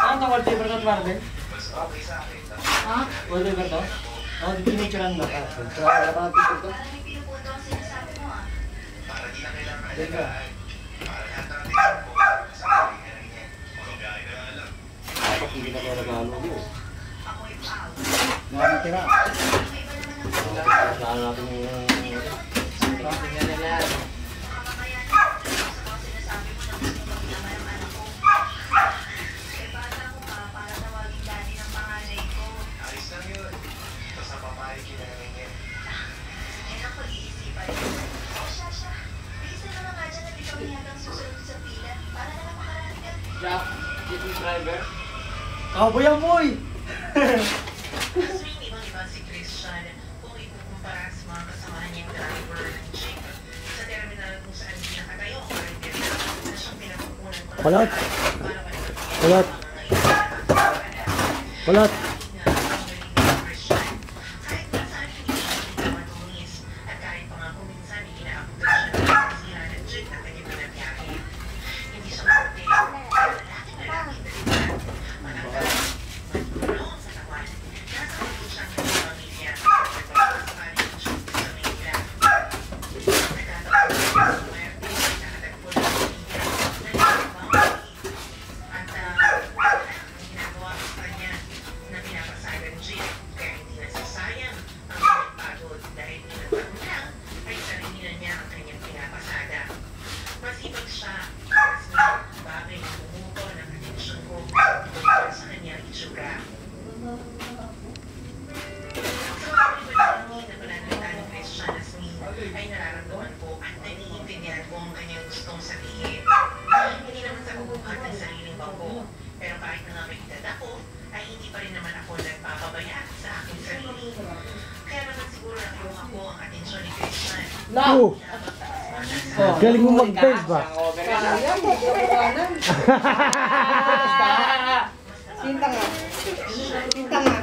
Ano wallpaper ka, Marvin? Ha? Wallpaper to? Oo, di pinicturean ba? Wala pa ng picture to? Teka. Dapat hindi na kaya nag-alo mo. Nakatira. Saan natin yung... Tingnan nila. Jack, dito yung driver. Cowboy ang boy! Ibang-ibang si Christian kung ikukumpara sa mga kasamahan niyang driver ng jeep sa terminal kung saan pinakatayo ang carrier na siyang pinakukunan ko. Kulot! Kulot! Kulot! ay nararamdaman ko at naiintindihan ko ang kanyang gustong sabihin. Hindi naman sa pagbubuhat ng sariling bangko, pero kahit na may edad ako, ay hindi pa rin naman ako nagpapabaya sa aking sarili. Kaya naman siguro nakuha ko ang atensyon ni Christian. No! Galing mo mag-bend ba? Kaya mo, kuranan. Sinta nga. Sinta nga.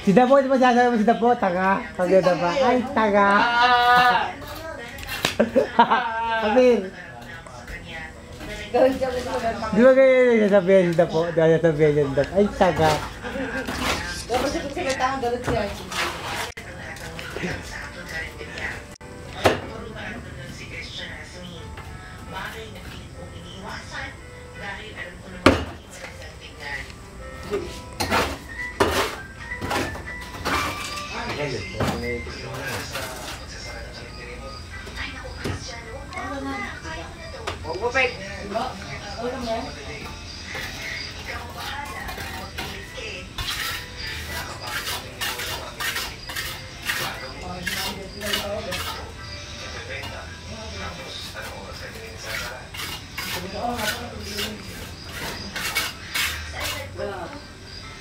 Si Dapo, di ba sasabi mo si Dapo? Tanga? Pagkada ba? Ay, tanga! Kapil! Di ba kayo yung sasabihan si Dapo? Di ba sasabihan yung Dapo? Ay, tanga! Dapat siya pagsalitahan, galit siya. Huwag mo, Peg!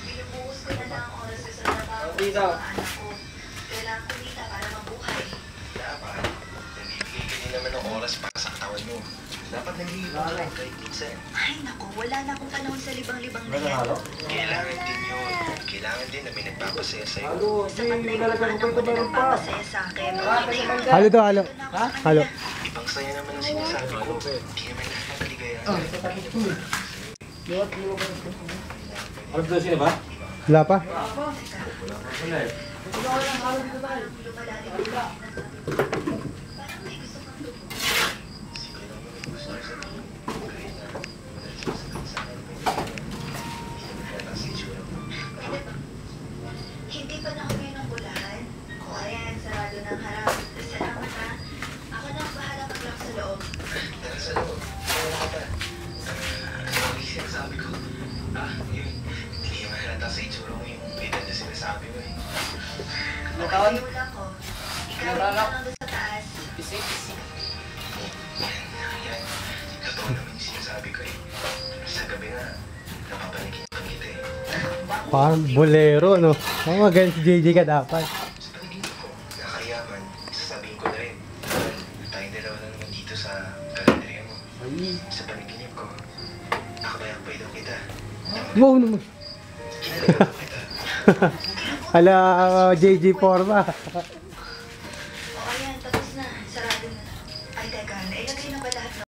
Binubuhos ko na lang ang oras sa trabaho sa mga anak ko. Kailangan ko dito para mabuhay. Dapat, nagbibigay ka din naman ng oras para sa katawan mo. Dapat naglilibang ka kahit minsan. Ay naku, wala na akong panahon sa libang-libang na yan. Kailangan din yun. Kailangan din na may nagpapasaya sa'yo. Sapat na yung mga anak ko na nagpapasaya sa akin. Halo to, halo. Halo. Ibang saya naman ang sinasabi ko. Hindi naman nakakaligayan. Ano daw sila ba? Wala pa? Wala eh. Hindi pa na ako ngayon ng bulahan. O ayan, sarado ng harap. Salamat ha. Ako na ang bahala mag-lock sa loob. Tara sa loob. Wala ka pa. Sorry, sinasabi ko. Yun. Hindi naman halata sa itsura mo yung edad na sinasabi mo eh. Okay, wala ko. Ikaw lang doon sa taas. Yan. Totoo naman yung sinasabi ko eh. Sa gabi nga, napapanikipan kita eh. Parang bolero, no? Oh, magaling si JJ ka dapat. Sa pagiging ko, nakakayaman, sasabihin ko na rin. Tayong dalawa na naman dito sa kalendarya mo. Ay. Sa panaginip ko, akbay-akbay daw kita. Wow naman. Kinaligaw daw kita. Hala, JG4 ba? O ayan, tapos na. Sarado na. Ay, teka, nailagay na ba lahat ng